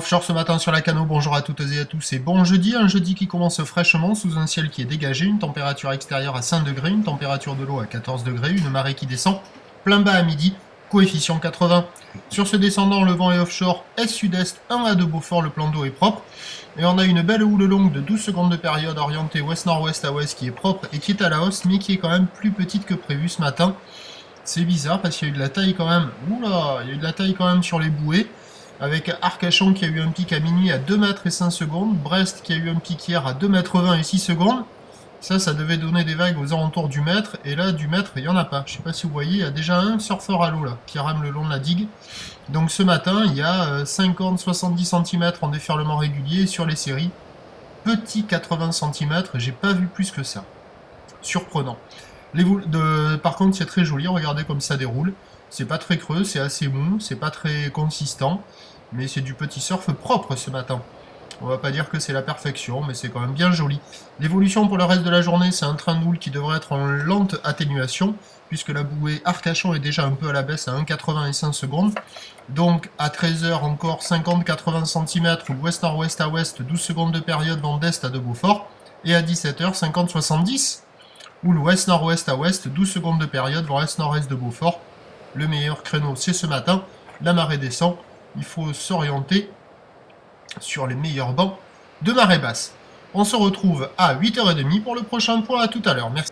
offshore ce matin sur la Cano, bonjour à toutes et à tous et bon jeudi, un jeudi qui commence fraîchement sous un ciel qui est dégagé, une température extérieure à 5 degrés, une température de l'eau à 14 degrés, une marée qui descend, plein bas à midi, coefficient 80. Sur ce descendant, le vent est offshore est-sud-est, 1 à 2 Beaufort, le plan d'eau est propre. Et on a une belle houle longue de 12 secondes de période orientée ouest-nord-ouest à ouest qui est propre et qui est à la hausse, mais qui est quand même plus petite que prévu ce matin. C'est bizarre parce qu'il y a eu de la taille quand même, oula, il y a eu de la taille quand même sur les bouées. Avec Arcachon qui a eu un pic à minuit à 2 mètres et 5 secondes, Brest qui a eu un pic hier à 2 mètres 20 et 6 secondes. Ça devait donner des vagues aux alentours du mètre, et là, du mètre, il n'y en a pas. Je ne sais pas si vous voyez, il y a déjà un surfeur à l'eau là, qui rame le long de la digue. Donc ce matin, il y a 50-70 cm en déferlement régulier sur les séries. Petit 80 cm, j'ai pas vu plus que ça. Surprenant. Par contre, c'est très joli, regardez comme ça déroule. C'est pas très creux, c'est assez mou, c'est pas très consistant, mais c'est du petit surf propre ce matin. On va pas dire que c'est la perfection, mais c'est quand même bien joli. L'évolution pour le reste de la journée, c'est un train de houle qui devrait être en lente atténuation, puisque la bouée Arcachon est déjà un peu à la baisse à 1,85 secondes. Donc à 13h encore 50-80 cm, ouest-nord-ouest à ouest, 12 secondes de période, vent d'est à de Beaufort. Et à 17h 50-70, ou l'ouest-nord-ouest à ouest, 12 secondes de période, vent est-nord-est de Beaufort. Le meilleur créneau, c'est ce matin. La marée descend. Il faut s'orienter sur les meilleurs bancs de marée basse. On se retrouve à 8h30 pour le prochain point. À tout à l'heure. Merci.